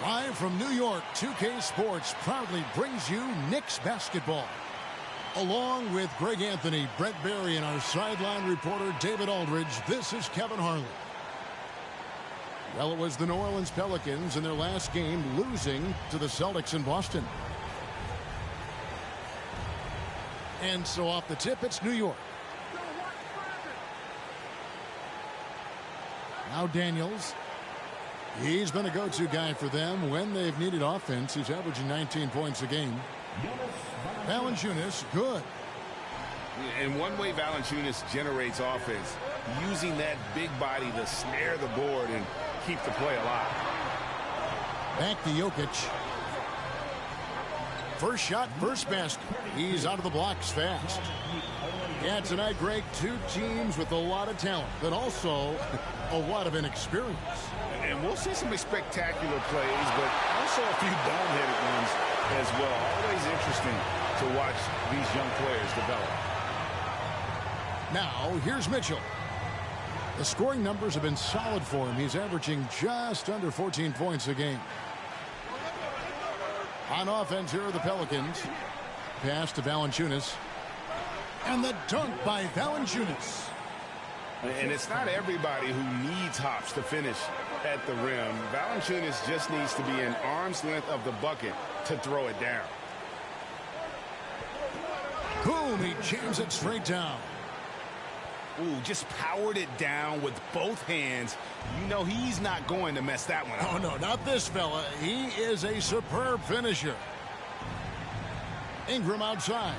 Live from New York, 2K Sports proudly brings you Knicks basketball. Along with Greg Anthony, Brett Barry, and our sideline reporter David Aldridge, this is Kevin Harlan. Well, it was the New Orleans Pelicans in their last game losing to the Celtics in Boston. And so off the tip, it's New York. Now Daniels. He's been a go-to guy for them when they've needed offense. He's averaging 19 points a game. Valanciunas, good. And one way Valanciunas generates offense, using that big body to snare the board and keep the play alive. Back to Jokic. First shot, first basket. He's out of the blocks fast. Yeah, tonight, Greg, two teams with a lot of talent, but also a lot of inexperience. And we'll see some spectacular plays, but also a few dome-headed ones as well. Always interesting to watch these young players develop. Now, here's Mitchell. The scoring numbers have been solid for him. He's averaging just under 14 points a game. On offense, here are the Pelicans. Pass to Valanciunas. And the dunk by Valanciunas. And it's not everybody who needs hops to finish at the rim. Valanciunas just needs to be an arm's length of the bucket to throw it down. Boom, he jams it straight down. Ooh, just powered it down with both hands. You know he's not going to mess that one up. Oh, no, not this fella. He is a superb finisher. Ingram outside.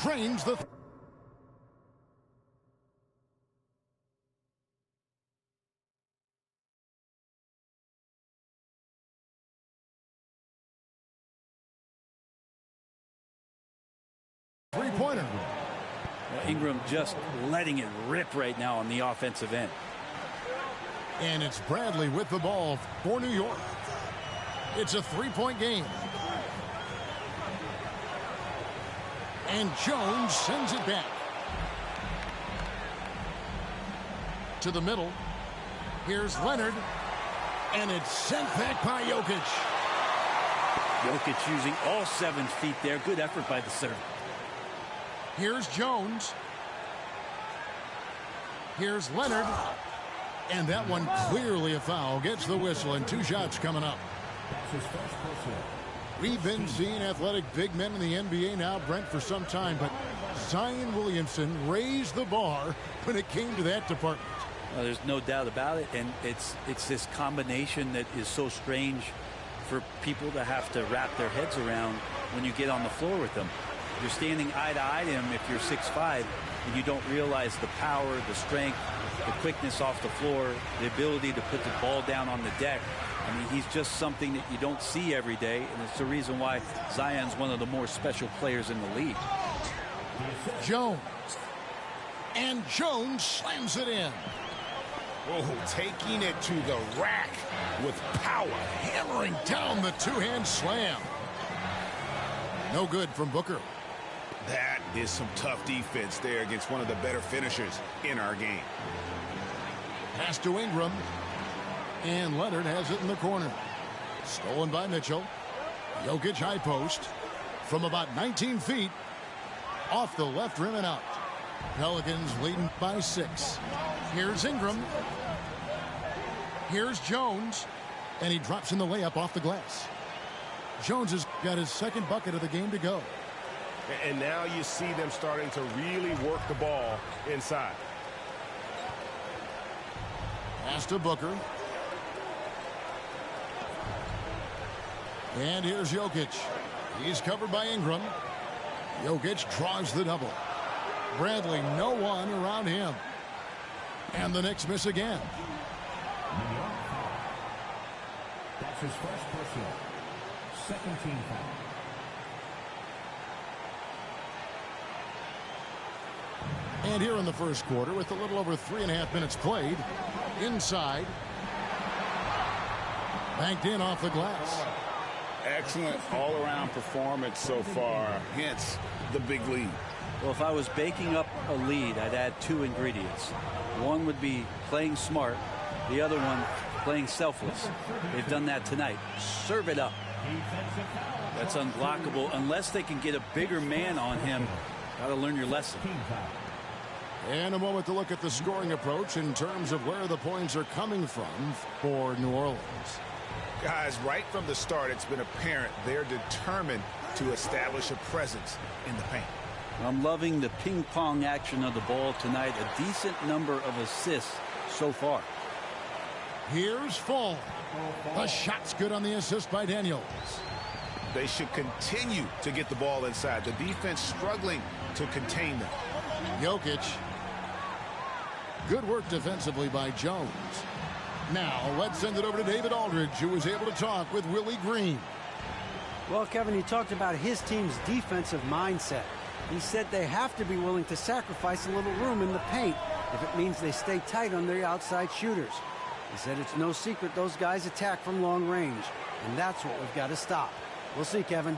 Drains the... three-pointer. Ingram just letting it rip right now on the offensive end. And it's Bradley with the ball for New York. It's a three-point game. And Jones sends it back. To the middle. Here's Leonard. And it's sent back by Jokic. Jokic using all 7 feet there. Good effort by the serve. Here's Jones. Here's Leonard. And that one clearly a foul. Gets the whistle and 2 shots coming up. We've been seeing athletic big men in the NBA now, Brent, for some time, but Zion Williamson raised the bar when it came to that department. Well, there's no doubt about it, and it's this combination that is so strange for people to have to wrap their heads around when you get on the floor with them. You're standing eye to eye to him if you're 6'5", and you don't realize the power, the strength, the quickness off the floor, the ability to put the ball down on the deck. I mean, he's just something that you don't see every day, and it's the reason why Zion's one of the more special players in the league. Jones. And Jones slams it in. Oh, taking it to the rack with power. Hammering down the two-hand slam. No good from Booker. That is some tough defense there against one of the better finishers in our game. Pass to Ingram. And Leonard has it in the corner. Stolen by Mitchell. Jokic high post. From about 19 feet. Off the left rim and out. Pelicans leading by 6. Here's Ingram. Here's Jones. And he drops in the layup off the glass. Jones has got his second bucket of the game to go. And now you see them starting to really work the ball inside. Pass to Booker. And here's Jokic. He's covered by Ingram. Jokic draws the double. Bradley, no one around him. And the Knicks miss again. That's his first personal. Second team foul. And here in the first quarter, with a little over 3.5 minutes played, inside. Banked in off the glass. Excellent all-around performance so far, hence the big lead. Well, if I was baking up a lead, I'd add 2 ingredients. One would be playing smart. The other one, playing selfless. They've done that tonight. Serve it up. That's unblockable unless they can get a bigger man on him. Got to learn your lesson. And a moment to look at the scoring approach in terms of where the points are coming from for New Orleans. Guys, right from the start, it's been apparent they're determined to establish a presence in the paint. I'm loving the ping pong action of the ball tonight. A decent number of assists so far. Here's Fall. The shot's good on the assist by Daniels. They should continue to get the ball inside. The defense struggling to contain them. Jokic. Good work defensively by Jones. Now let's send it over to David Aldridge, who was able to talk with Willie Green. Well, Kevin, he talked about his team's defensive mindset. He said they have to be willing to sacrifice a little room in the paint if it means they stay tight on their outside shooters. He said it's no secret those guys attack from long range, and that's what we've got to stop. We'll see, Kevin.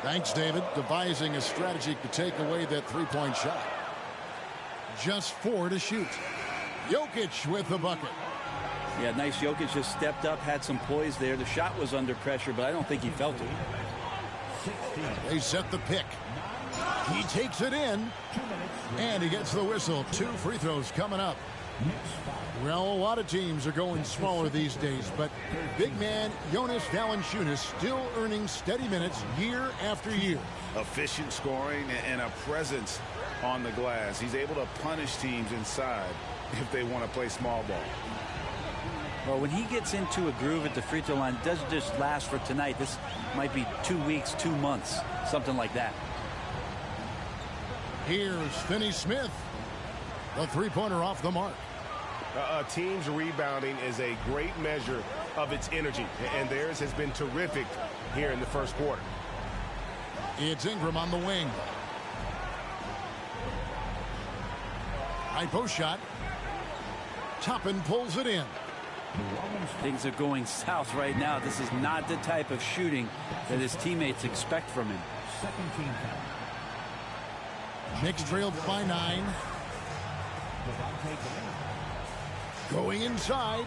Thanks, David. Devising a strategy to take away that three-point shot. Just 4 to shoot. Jokic with the bucket. Yeah, nice. Jokic just stepped up, had some poise there. The shot was under pressure, but I don't think he felt it. They set the pick. He takes it in, and he gets the whistle. 2 free throws coming up. Well, a lot of teams are going smaller these days, but big man Jonas Valanciunas still earning steady minutes year after year. Efficient scoring and a presence on the glass. He's able to punish teams inside if they want to play small ball. Well, when he gets into a groove at the free throw line, it doesn't just last for tonight. This might be 2 weeks, 2 months, something like that. Here's Finney Smith. The three-pointer off the mark. A team's rebounding is a great measure of its energy, and theirs has been terrific here in the first quarter. It's Ingram on the wing. High post shot. Toppin pulls it in. Things are going south right now. This is not the type of shooting that his teammates expect from him. Knicks trailed by 9. Going inside.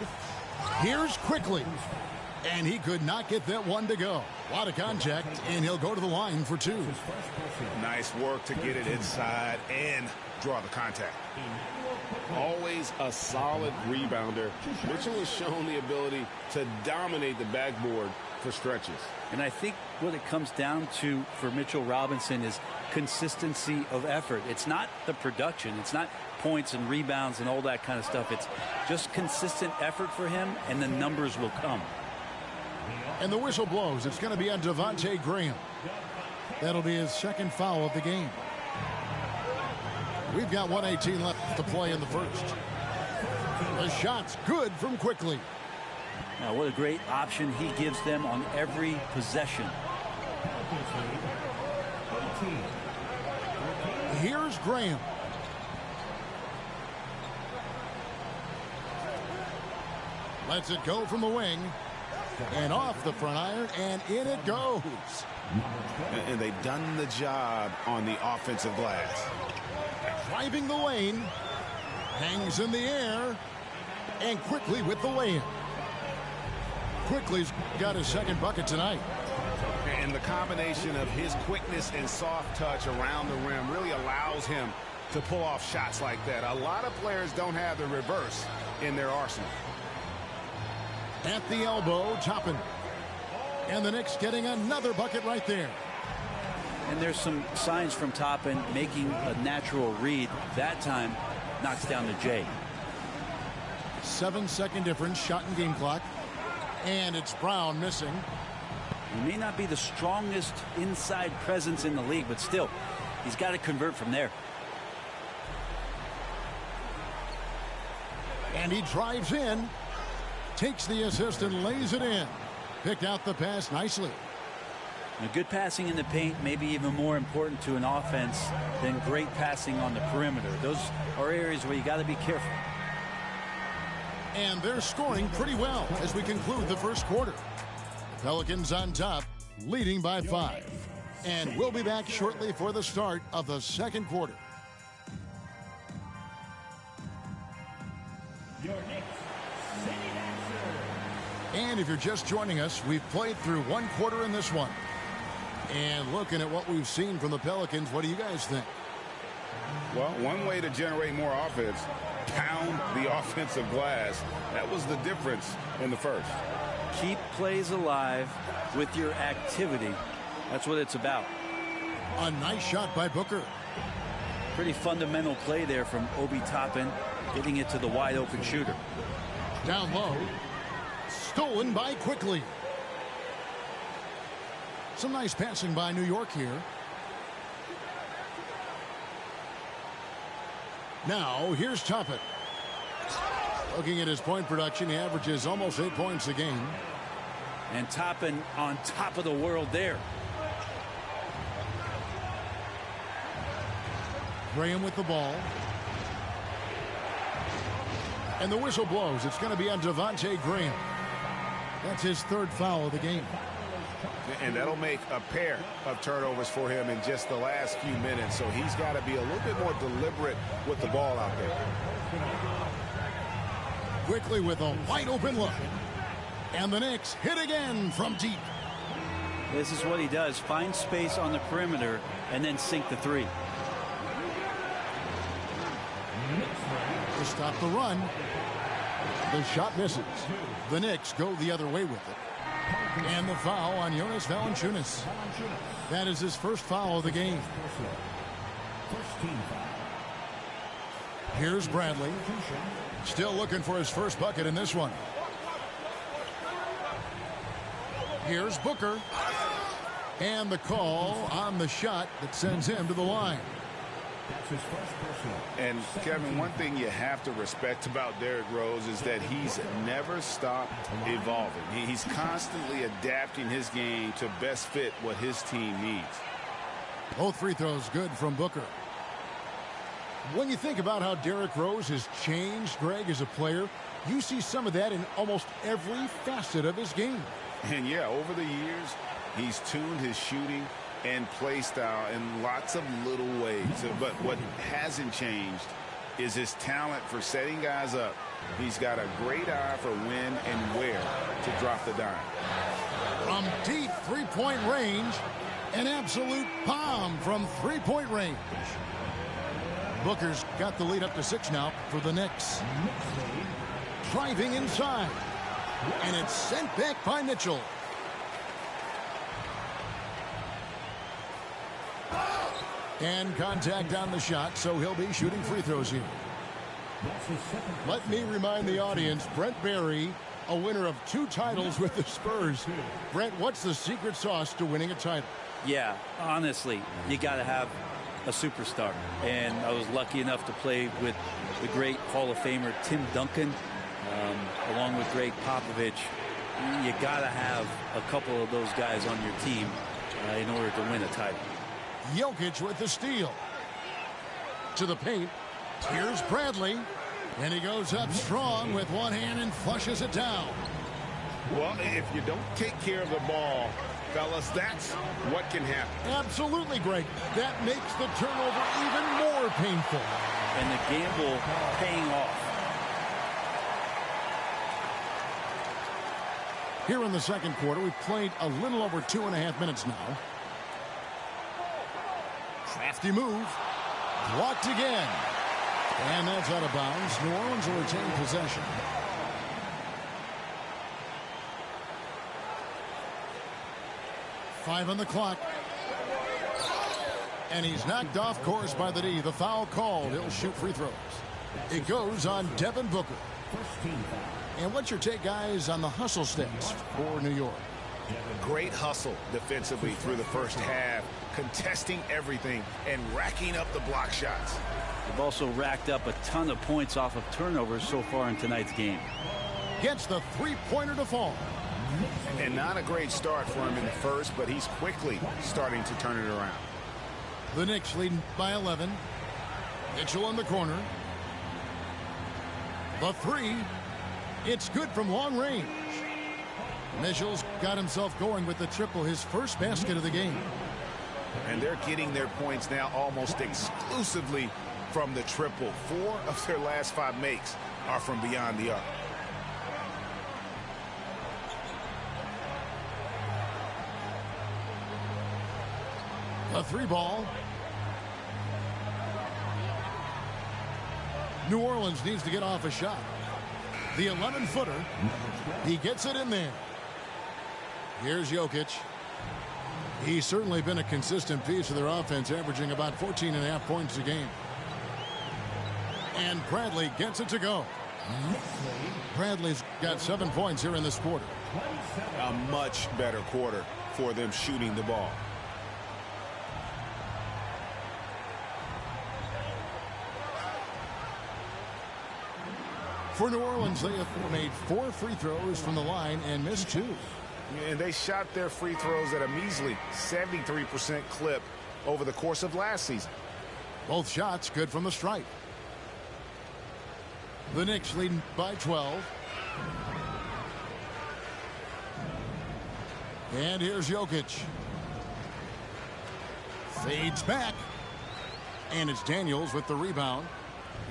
Here's Quickly. And he could not get that one to go. A lot of contact, and he'll go to the line for 2. Nice work to get it inside and draw the contact. Always a solid rebounder. Mitchell has shown the ability to dominate the backboard for stretches. And I think what it comes down to for Mitchell Robinson is consistency of effort. It's not the production. It's not points and rebounds and all that kind of stuff. It's just consistent effort for him, and the numbers will come. And the whistle blows. It's going to be on Devontae Graham. That'll be his second foul of the game. We've got 1:18 left to play in the first. The shot's good from Quickly. Now, what a great option he gives them on every possession. Here's Graham. Lets it go from the wing. And off the front iron, and in it goes. And they've done the job on the offensive glass. Driving the lane. Hangs in the air. And Quickly with the lay-in. Quickly's got his second bucket tonight. And the combination of his quickness and soft touch around the rim really allows him to pull off shots like that. A lot of players don't have the reverse in their arsenal. At the elbow, Toppin. And the Knicks getting another bucket right there. And there's some signs from Toppin making a natural read. That time knocks down to Jay. 7-second difference, shot and game clock. And it's Brown missing. He may not be the strongest inside presence in the league, but still, he's got to convert from there. And he drives in. Takes the assist and lays it in. Picked out the pass nicely. Now, good passing in the paint may be even more important to an offense than great passing on the perimeter. Those are areas where you got to be careful. And they're scoring pretty well as we conclude the first quarter. Pelicans on top, leading by 5. And we'll be back shortly for the start of the second quarter. Your Knicks, sitting And if you're just joining us, we've played through one quarter in this one. And looking at what we've seen from the Pelicans, what do you guys think? Well, one way to generate more offense, pound the offensive glass. That was the difference in the first. Keep plays alive with your activity. That's what it's about. A nice shot by Booker. Pretty fundamental play there from Obi Toppin, getting it to the wide open shooter. Down low. Stolen by Quickly. Some nice passing by New York here. Now, here's Toppin. Looking at his point production, he averages almost 8 points a game. And Toppin on top of the world there. Graham with the ball. And the whistle blows. It's going to be on Devontae Graham. That's his third foul of the game. And that'll make a pair of turnovers for him in just the last few minutes. So he's got to be a little bit more deliberate with the ball out there. Quickly with a wide open look. And the Knicks hit again from deep. This is what he does. Find space on the perimeter and then sink the three. To stop the run. The shot misses. The Knicks go the other way with it. And the foul on Jonas Valanciunas. That is his first foul of the game. Here's Bradley. Still looking for his first bucket in this one. Here's Booker. And the call on the shot that sends him to the line. And, Kevin, one thing you have to respect about Derrick Rose is that he's never stopped evolving. He's constantly adapting his game to best fit what his team needs. Both free throws good from Booker. When you think about how Derrick Rose has changed, Greg, as a player, you see some of that in almost every facet of his game. And, yeah, over the years, he's tuned his shooting and play style in lots of little ways. But what hasn't changed is his talent for setting guys up. He's got a great eye for when and where to drop the dime. From deep three-point range, an absolute bomb from three-point range. Booker's got the lead up to 6 now for the Knicks. Driving inside. And it's sent back by Mitchell. And contact on the shot, so he'll be shooting free throws here. Let me remind the audience, Brent Barry, a winner of 2 titles with the Spurs. Brent, what's the secret sauce to winning a title? Yeah, honestly, you got to have a superstar. And I was lucky enough to play with the great Hall of Famer Tim Duncan, along with Greg Popovich. You got to have a couple of those guys on your team in order to win a title. Jokic with the steal. To the paint. Here's Bradley. And he goes up strong with one hand and flushes it down. Well, if you don't take care of the ball, fellas, that's what can happen. Absolutely, Greg. That makes the turnover even more painful. And the gamble paying off. Here in the second quarter, we've played a little over 2.5 minutes now. Crafty move. Blocked again. And that's out of bounds. New Orleans will retain possession. Five on the clock. And he's knocked off course by the D. The foul called. He'll shoot free throws. It goes on Devin Booker. And what's your take, guys, on the hustle stats for New York? Great hustle defensively through the first half, contesting everything and racking up the block shots. They've also racked up a ton of points off of turnovers so far in tonight's game. Gets the three-pointer to fall. And not a great start for him in the first, but he's quickly starting to turn it around. The Knicks leading by 11. Mitchell in the corner. The three. It's good from long range. Mitchell's got himself going with the triple, his first basket of the game. And they're getting their points now almost exclusively from the triple. 4 of their last 5 makes are from beyond the arc. A 3-ball. New Orleans needs to get off a shot. The 11-footer. He gets it in there. Here's Jokic. He's certainly been a consistent piece of their offense, averaging about 14.5 points a game. And Bradley gets it to go. Bradley's got 7 points here in this quarter. A much better quarter for them shooting the ball. For New Orleans, they have made 4 free throws from the line and missed 2. And they shot their free throws at a measly 73% clip over the course of last season. Both shots good from the stripe. The Knicks leading by 12. And here's Jokic. Fades back. And it's Daniels with the rebound.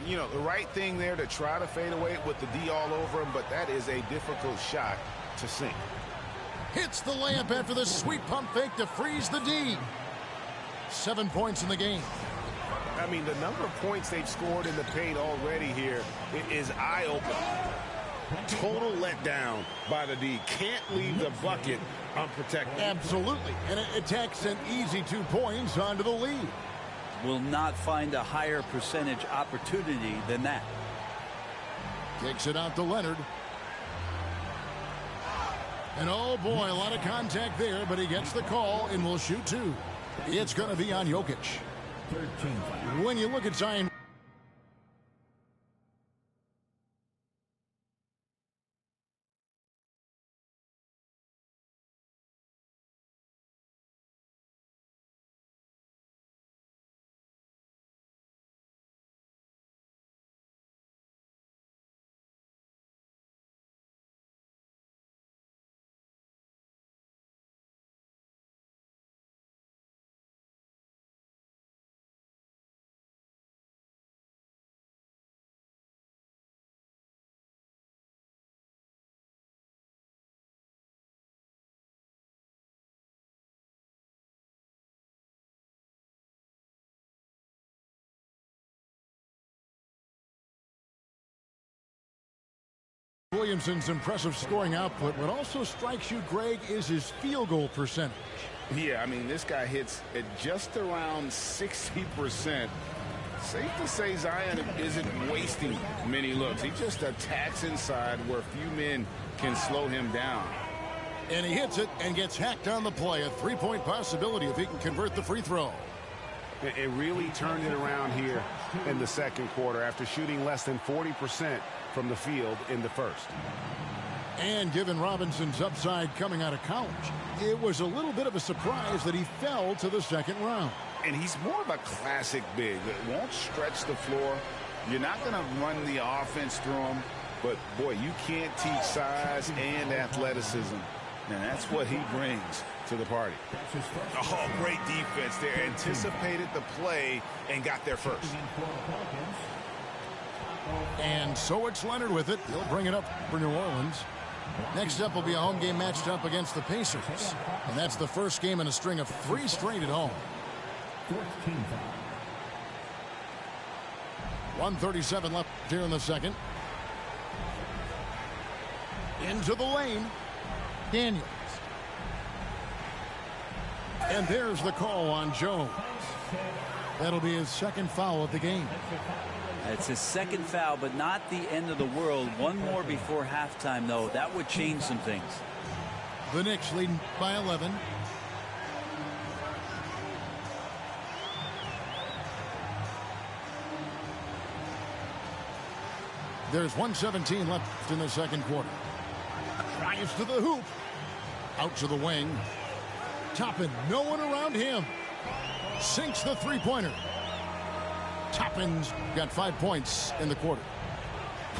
You know, the right thing there to try to fade away with the D all over him, but that is a difficult shot to sink. Hits the layup after the sweet pump fake to freeze the D. 7 points in the game. I mean, the number of points they've scored in the paint already here is eye-opening. Total letdown by the D. Can't leave the bucket unprotected. Absolutely. And it takes an easy 2 points onto the lead. Will not find a higher percentage opportunity than that. Kicks it out to Leonard. And oh boy, a lot of contact there, but he gets the call and will shoot 2. It's going to be on Jokic. 13 foul. When you look at Zion, Williamson's impressive scoring output. What also strikes you, Greg, is his field goal percentage. Yeah, I mean, this guy hits at just around 60%. Safe to say Zion isn't wasting many looks. He just attacks inside where few men can slow him down. And he hits it and gets hacked on the play. A 3-point possibility if he can convert the free throw. It really turned it around here in the second quarter after shooting less than 40% from the field in the first. And given Robinson's upside coming out of college, it was a little bit of a surprise that he fell to the second round. And he's more of a classic big that won't stretch the floor. You're not going to run the offense through him, but boy, you can't teach size and athleticism, and that's what he brings to the party. Oh, great defense there. Anticipated the play and got there first. And so it's Leonard with it. He'll bring it up for New Orleans. Next up will be a home game matched up against the Pacers. And that's the first game in a string of 3 straight at home. 1:37 left here in the second. Into the lane. Daniels. And there's the call on Jones. That'll be his second foul of the game. It's his second foul, but not the end of the world. One more before halftime, though. That would change some things. The Knicks leading by 11. There's 1:17 left in the second quarter. Drives to the hoop. Out to the wing. Toppin, no one around him. Sinks the three-pointer. Toppin's got 5 points in the quarter.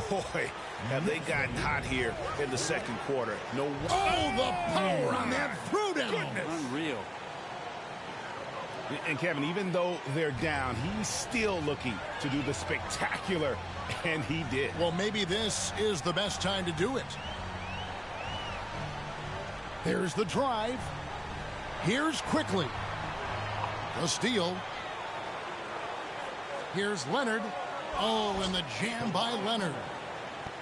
Boy, have they gotten hot here in the second quarter. No. Oh, the power on that throwdown. Unreal. And Kevin, even though they're down, he's still looking to do the spectacular, and he did. Well, maybe this is the best time to do it. There's the drive. Here's quickly. A steal. Here's Leonard. Oh, and the jam by Leonard.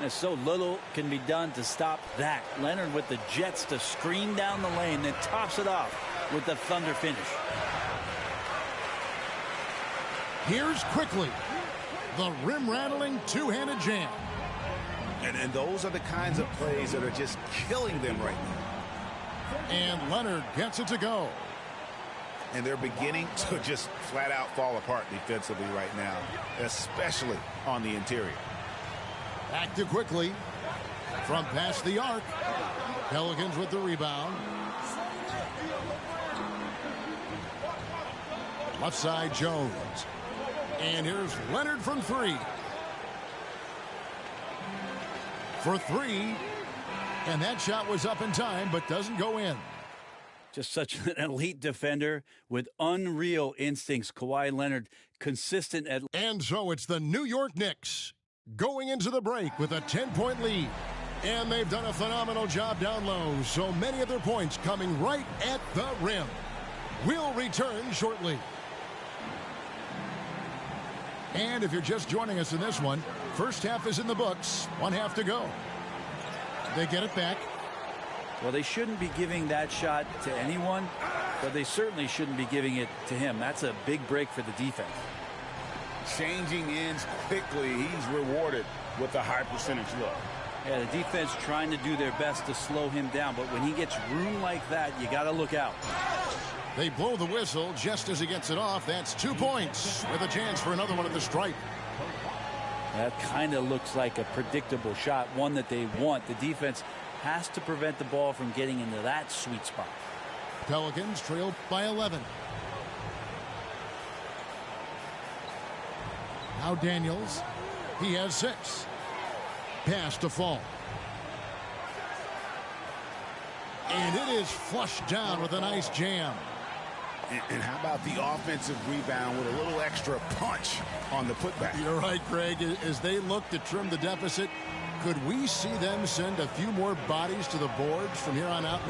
And so little can be done to stop that. Leonard with the jets to screen down the lane, then toss it off with the thunder finish. Here's quickly the rim-rattling two-handed jam. And those are the kinds of plays that are just killing them right now. And Leonard gets it to go. And they're beginning to just flat out fall apart defensively right now, especially on the interior. Back to quickly from past the arc. Pelicans with the rebound. Left side Jones. And here's Leonard from three. For three. And that shot was up in time but doesn't go in. Just such an elite defender with unreal instincts. Kawhi Leonard, consistent at... And so it's the New York Knicks going into the break with a 10-point lead. And they've done a phenomenal job down low. So many of their points coming right at the rim. We'll return shortly. And if you're just joining us in this one, first half is in the books. 1 half to go. They get it back. Well, they shouldn't be giving that shot to anyone, but they certainly shouldn't be giving it to him. That's a big break for the defense. Changing ends quickly. He's rewarded with a high percentage look. Yeah, the defense trying to do their best to slow him down, but when he gets room like that, you got to look out. They blow the whistle just as he gets it off. That's 2 points with a chance for another one at the stripe. That kind of looks like a predictable shot, one that they want. The defense has to prevent the ball from getting into that sweet spot. Pelicans trailed by 11. Now Daniels. He has 6. Pass to Fall. And it is flushed down with a nice jam. And how about the offensive rebound with a little extra punch on the putback? You're right, Greg. As they look to trim the deficit, could we see them send a few more bodies to the boards from here on out?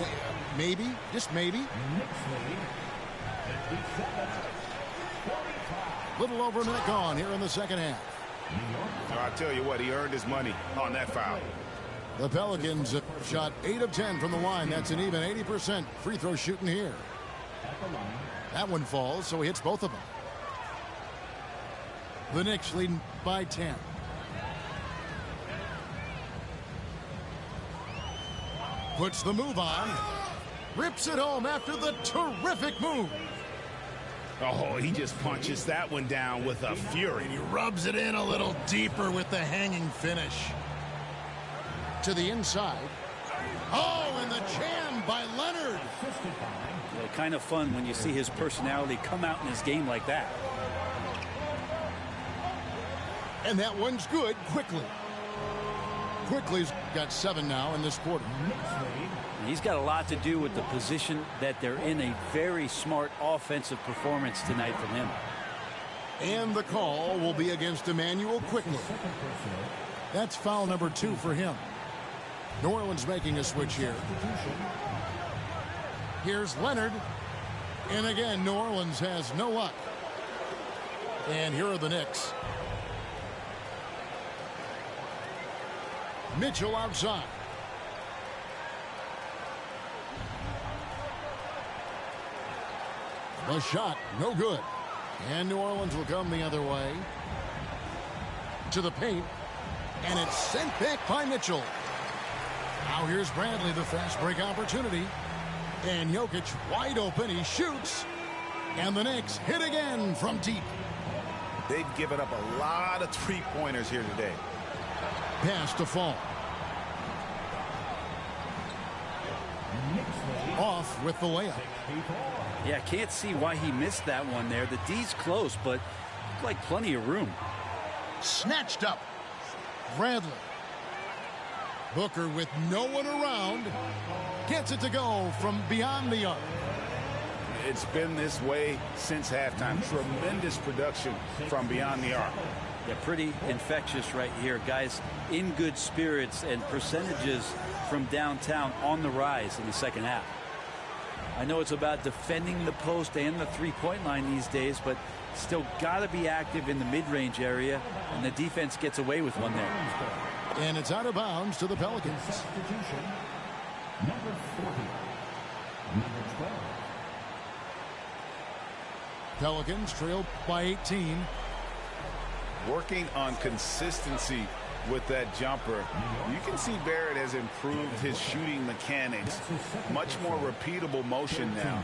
Maybe, just maybe. Little over a minute gone here in the second half. I'll tell you what, he earned his money on that foul. The Pelicans have shot 8 of 10 from the line. That's an even 80% free throw shooting here. That one falls, so he hits both of them. The Knicks leading by 10. Puts the move on. Rips it home after the terrific move. Oh, he just punches that one down with a fury. He rubs it in a little deeper with the hanging finish. To the inside. Oh, and the jam by Leonard. Well, kind of fun when you see his personality come out in his game like that. And that one's good quickly. Quickly's got 7 now in this quarter. He's got a lot to do with the position that they're in. A very smart offensive performance tonight from him. And the call will be against Emmanuel Quickly. That's foul number 2 for him. New Orleans making a switch here. Here's Leonard. And again, New Orleans has no luck. And here are the Knicks. Mitchell outside. The shot, no good. And New Orleans will come the other way. To the paint. And it's sent back by Mitchell. Now here's Bradley, the fast break opportunity. And Jokic wide open. He shoots. And the Knicks hit again from deep. They've given up a lot of three-pointers here today. Pass to Fall. Off with the layup. Yeah, can't see why he missed that one there. The D's close, but like plenty of room. Snatched up. Bradley. Booker with no one around. Gets it to go from beyond the arc. It's been this way since halftime. Tremendous production from beyond the arc. Yeah, pretty infectious right here. Guys in good spirits, and percentages from downtown on the rise in the second half. I know it's about defending the post and the three-point line these days, but still got to be active in the mid-range area, and the defense gets away with one there. And it's out of bounds to the Pelicans. Substitution, number 40, number 12. Pelicans trail by 18. Working on consistency with that jumper. You can see Barrett has improved his shooting mechanics. Much more repeatable motion now.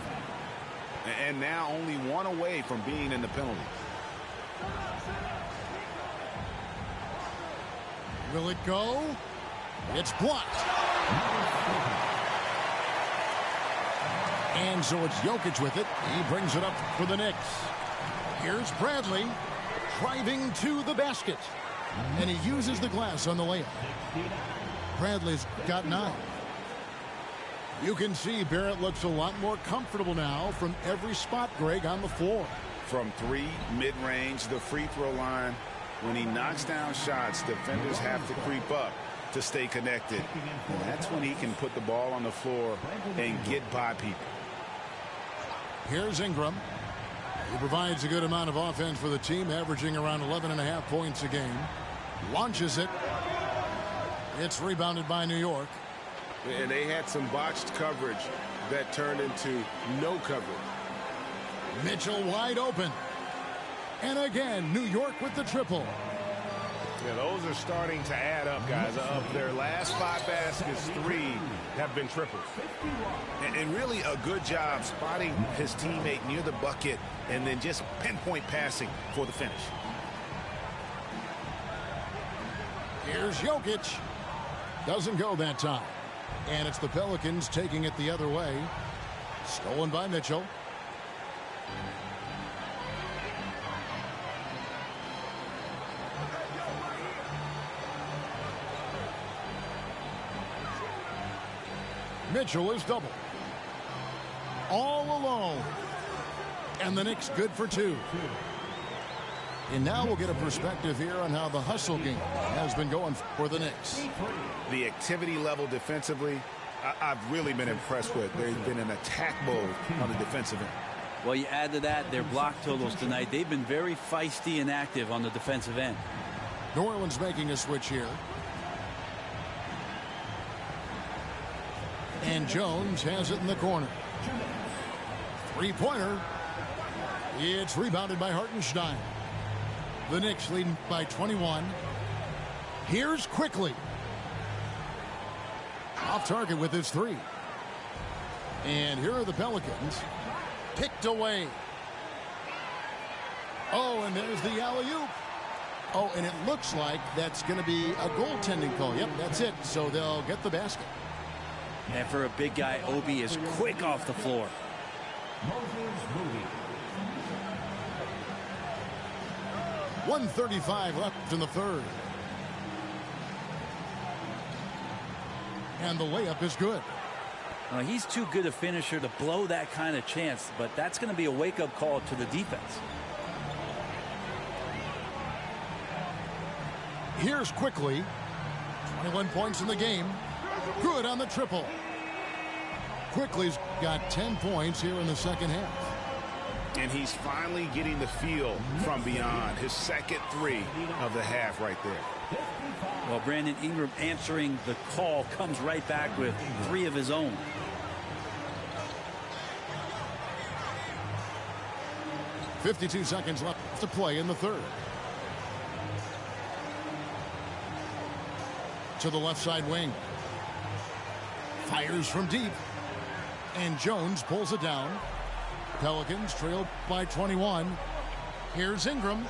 And now only one away from being in the penalty. Will it go? It's blocked. And so it's Jokic with it. He brings it up for the Knicks. Here's Bradley driving to the basket. And he uses the glass on the layup. Bradley's got 9. You can see Barrett looks a lot more comfortable now from every spot, Greg, on the floor. From 3, mid-range, the free throw line. When he knocks down shots, defenders have to creep up to stay connected. And that's when he can put the ball on the floor and get by people. Here's Ingram. He provides a good amount of offense for the team, averaging around 11.5 points a game. Launches it. It's rebounded by New York. And they had some botched coverage that turned into no coverage. Mitchell wide open. And again, New York with the triple. Yeah, those are starting to add up, guys. Of their last 5 baskets, 3 have been triples. And really a good job spotting his teammate near the bucket and then just pinpoint passing for the finish. Here's Jokic. Doesn't go that time. And it's the Pelicans taking it the other way. Stolen by Mitchell. Mitchell is double. All alone. And the Knicks good for 2. And now we'll get a perspective here on how the hustle game has been going for the Knicks. The activity level defensively, I've really been impressed with. There's been an attack mode on the defensive end. Well, you add to that their block totals tonight. They've been very feisty and active on the defensive end. New Orleans making a switch here. And Jones has it in the corner. Three-pointer. It's rebounded by Hartenstein. The Knicks leading by 21. Here's Quickly. Off target with his 3. And here are the Pelicans. Picked away. Oh, and there's the alley-oop. Oh, and it looks like that's going to be a goaltending call. Yep, that's it. So they'll get the basket. And for a big guy, Obi is quick off the floor. 1:35 left in the third. And the layup is good. He's too good a finisher to blow that kind of chance, but that's going to be a wake-up call to the defense. Here's Quickly. 21 points in the game. Good on the triple. Quickly's got 10 points here in the second half. And he's finally getting the feel from beyond. His second 3 of the half right there. Well, Brandon Ingram answering the call comes right back with 3 of his own. .52 seconds left to play in the third. To the left side wing. Fires from deep. And Jones pulls it down. Pelicans trail by 21. Here's Ingram.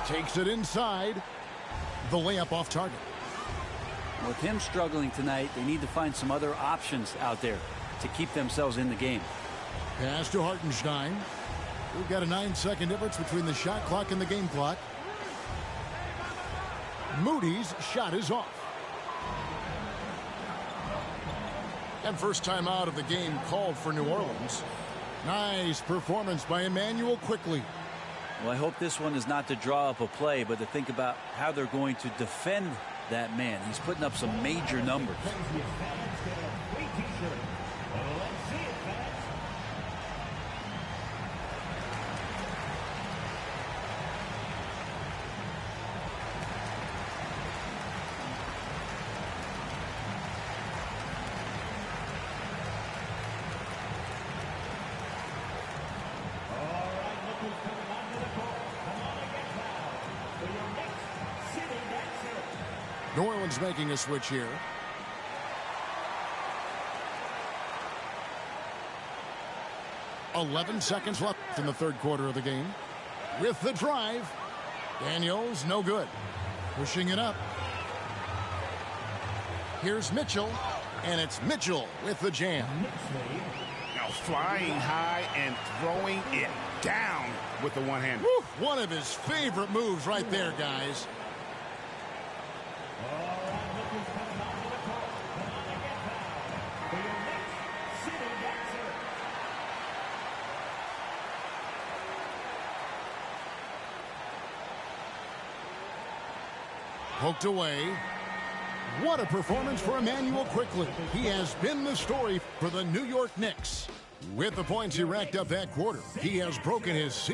Takes it inside. The layup off target. With him struggling tonight, they need to find some other options out there to keep themselves in the game. Pass to Hartenstein. We've got a 9-second difference between the shot clock and the game clock. Moody's shot is off. And first time out of the game called for New Orleans. Nice performance by Emmanuel Quickly. Well, I hope this one is not to draw up a play, but to think about how they're going to defend that man. He's putting up some major numbers. New Orleans making a switch here. .11 seconds left in the third quarter of the game. With the drive, Daniels no good. Pushing it up. Here's Mitchell, and it's Mitchell with the jam. Now flying high and throwing it down with the one-hand. One of his favorite moves right there, guys. Poked away. What a performance for Emmanuel Quickly. He has been the story for the New York Knicks. With the points he racked up that quarter, he has broken his...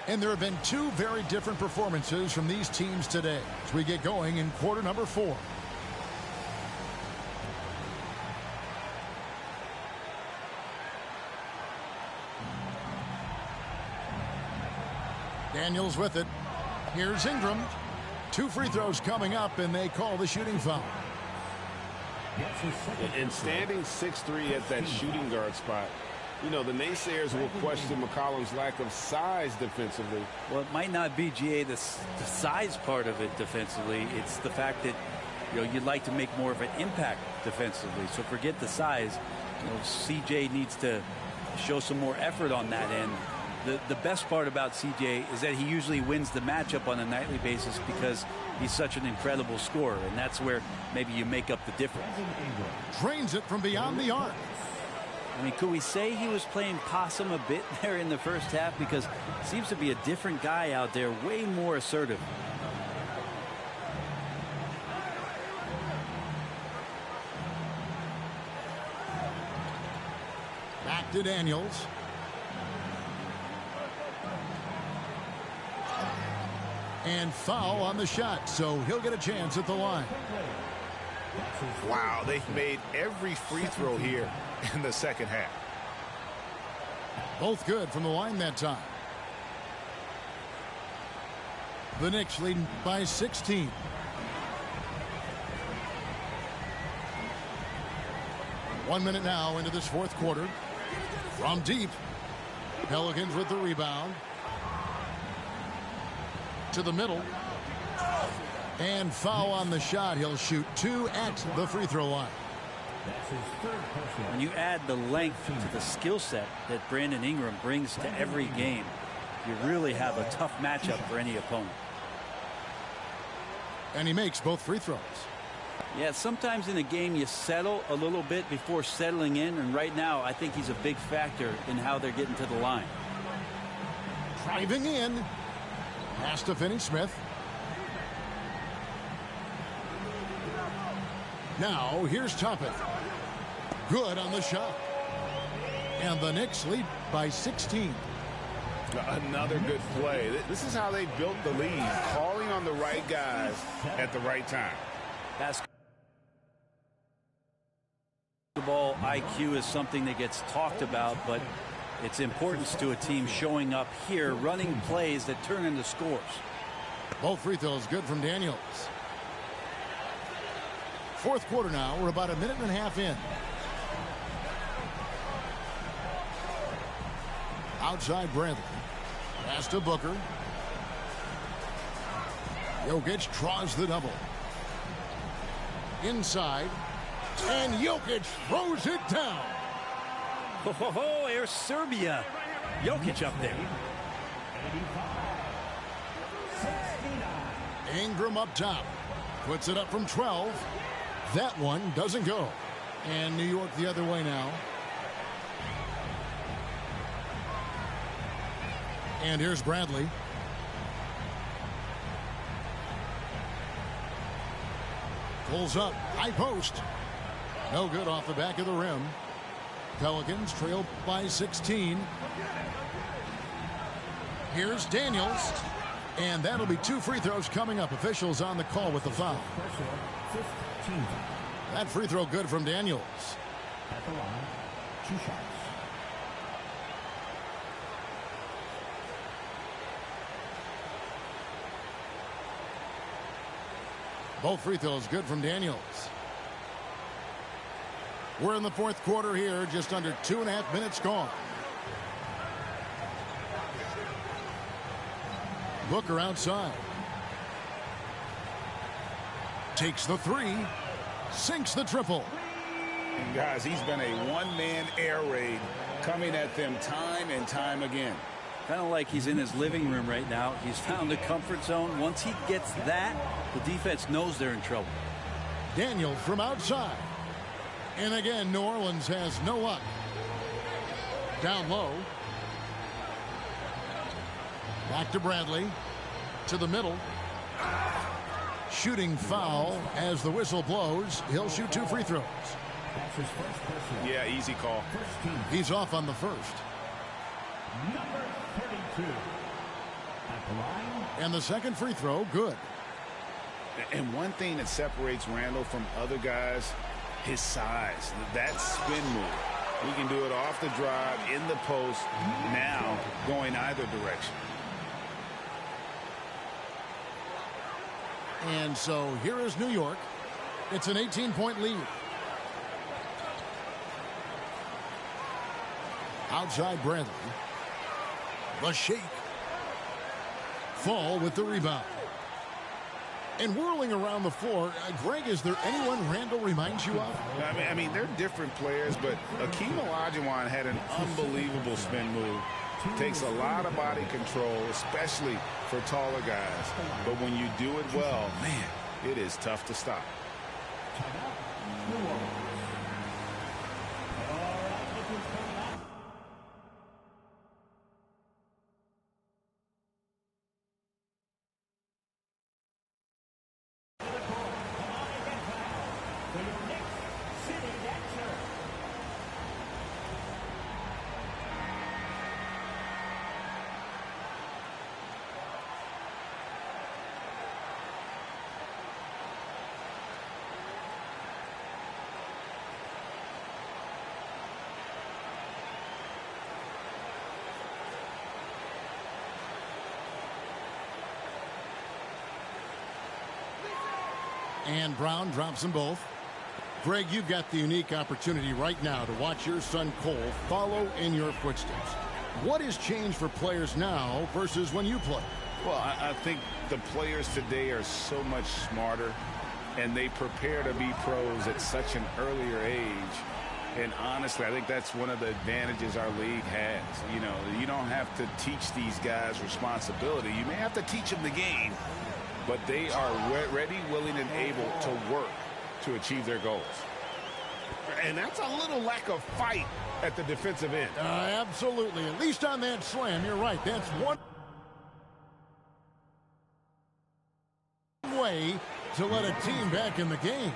And there have been two very different performances from these teams today as we get going in quarter number 4. Daniels with it. Here's Ingram. 2 free throws coming up, and they call the shooting foul. And standing 6'3" at that shooting guard spot, you know, the naysayers will question McCollum's lack of size defensively. Well, it might not be, GA, the size part of it defensively. It's the fact that, you know, you'd like to make more of an impact defensively. So forget the size. You know, CJ needs to show some more effort on that end. The best part about CJ is that he usually wins the matchup on a nightly basis because he's such an incredible scorer, and that's where maybe you make up the difference. Drains it from beyond the arc. I mean, could we say he was playing possum a bit there in the first half? Because it seems to be a different guy out there, way more assertive. Back to Daniels. And foul on the shot, so he'll get a chance at the line. Wow, they've made every free throw here in the second half. Both good from the line that time. The Knicks leading by 16. One minute now into this fourth quarter. From deep, Pelicans with the rebound. To the middle. And foul on the shot. He'll shoot 2 at the free throw line. When you add the length to the skill set that Brandon Ingram brings to every game, you really have a tough matchup for any opponent. And he makes both free throws. Yeah, sometimes in a game you settle a little bit before settling in, and right now I think he's a big factor in how they're getting to the line. Driving in. Pass to Finney-Smith. Now here's Toppin. Good on the shot. And the Knicks lead by 16. Another good play. This is how they built the lead, calling on the right guys at the right time. Basketball IQ is something that gets talked about, but its importance to a team showing up here, running plays that turn into scores. Both free throws good from Daniels. Fourth quarter now. We're about a minute and a half in. Outside Bradley. Pass to Booker. Jokic draws the double. Inside. And Jokic throws it down. Oh, here's Serbia. Jokic up there. Ingram up top. Puts it up from 12. That one doesn't go. And New York the other way now. And here's Bradley. Pulls up. High post. No good off the back of the rim. Pelicans trail by 16. Here's Daniels. And that'll be 2 free throws coming up. Officials on the call with the foul. That free throw good from Daniels. At the line, 2 shots. Both free throws good from Daniels. We're in the fourth quarter here, just under 2.5 minutes gone. Booker outside. Takes the three. Sinks the triple. And guys, he's been a one-man air raid coming at them time and time again. Kind of like he's in his living room right now. He's found the comfort zone. Once he gets that, the defense knows they're in trouble. Daniel from outside. And again, New Orleans has no luck. Down low. Back to Bradley. To the middle. Shooting foul as the whistle blows. He'll shoot 2 free throws. That's his first personal. Yeah, easy call. First team. He's off on the first. Number 32. At the line. And the second free throw, good. And one thing that separates Randall from other guys, his size. That spin move. He can do it off the drive, in the post, now going either direction. And so here is New York. It's an 18-point lead. Outside Bradley. The shake. Fall with the rebound. And whirling around the floor, Greg, is there anyone Randall reminds you of? I mean, they're different players, but Akeem Olajuwon had an unbelievable spin move. Takes a lot of body control, especially for taller guys. But when you do it well, man, it is tough to stop. And Brown drops them both. Greg, you've got the unique opportunity right now to watch your son Cole follow in your footsteps. What has changed for players now versus when you played? Well, I think the players today are so much smarter, and they prepare to be pros at such an earlier age. And honestly, I think that's one of the advantages our league has. You know, you don't have to teach these guys responsibility. You may have to teach them the game, but they are ready, willing, and able to work to achieve their goals. And that's a little lack of fight at the defensive end. Absolutely. At least on that slam, you're right. That's one way to let a team back in the game.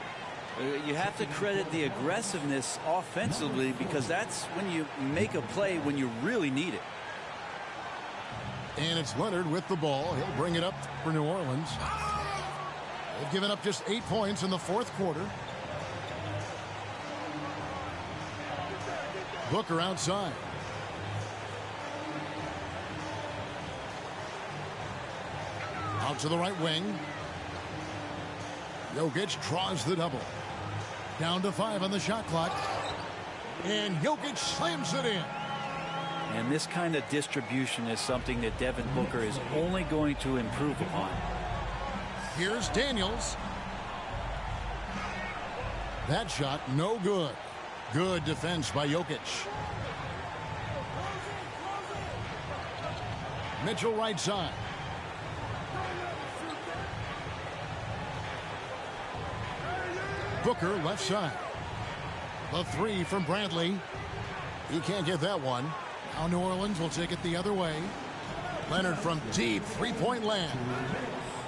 You have to credit the aggressiveness offensively, because that's when you make a play when you really need it. And it's Leonard with the ball. He'll bring it up for New Orleans. They've given up just 8 points in the fourth quarter. Booker outside. Out to the right wing. Jokic draws the double. Down to 5 on the shot clock. And Jokic slams it in. And this kind of distribution is something that Devin Booker is only going to improve upon. Here's Daniels. That shot no good. Good defense by Jokic. Mitchell right side. Booker left side. The three from Bradley. He can't get that one. Now New Orleans will take it the other way. Leonard from deep three-point land.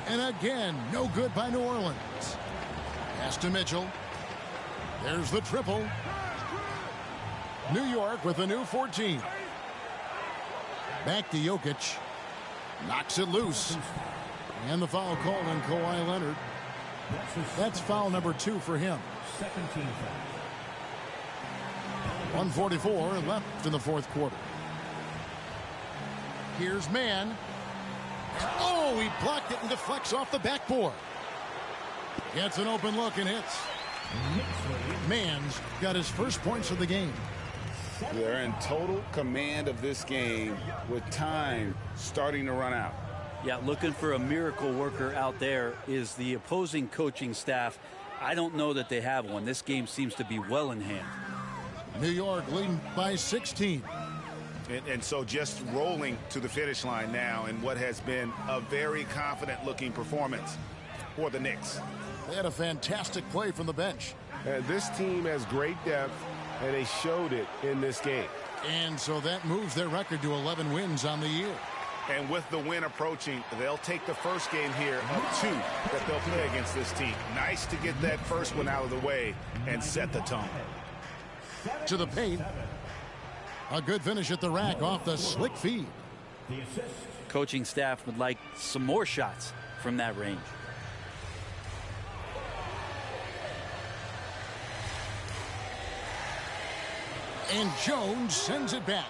And again, no good by New Orleans. Pass to Mitchell. There's the triple. New York with a new 14. Back to Jokic. Knocks it loose. And the foul called on Kawhi Leonard. That's foul number 2 for him. Second team foul. 1:44 left in the fourth quarter. Here's Mann. Oh, he blocked it and deflects off the backboard. Gets an open look and hits. Mann's got his first points of the game. They're in total command of this game with time starting to run out. Yeah, looking for a miracle worker out there is the opposing coaching staff. I don't know that they have one. This game seems to be well in hand. New York leading by 16. And so just rolling to the finish line now in what has been a very confident-looking performance for the Knicks. They had a fantastic play from the bench. This team has great depth, and they showed it in this game. And so that moves their record to 11 wins on the year. And with the win approaching, they'll take the first game here of 2 that they'll play against this team. Nice to get that first one out of the way and set the tone. To the paint. A good finish at the rack off the slick feed. Coaching staff would like some more shots from that range. And Jones sends it back.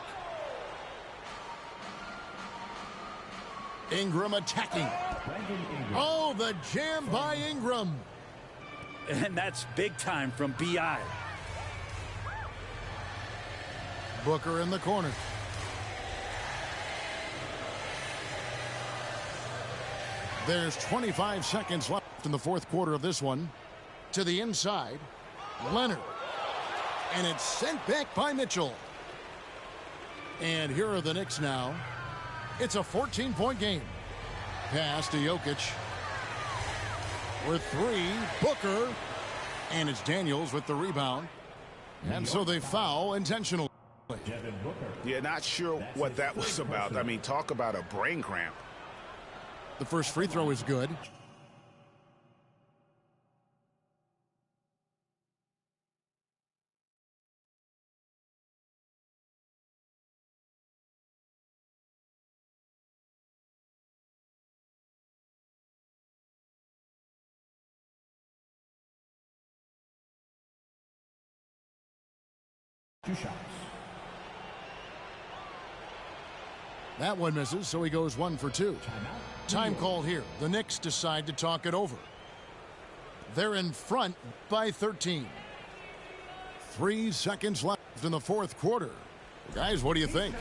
Ingram attacking. Oh, the jam by Ingram. And that's big time from B.I. Booker in the corner. There's 25 seconds left in the fourth quarter of this one. To the inside. Leonard. And it's sent back by Mitchell. And here are the Knicks now. It's a 14-point game. Pass to Jokic. With 3, Booker. And it's Daniels with the rebound. And so they foul intentionally. Yeah, not sure what that was about. I mean, talk about a brain cramp. The first free throw is good. Two shots. That one misses, so he goes 1 for 2. Time call here. The Knicks decide to talk it over. They're in front by 13. 3 seconds left in the fourth quarter. Guys, what do you think?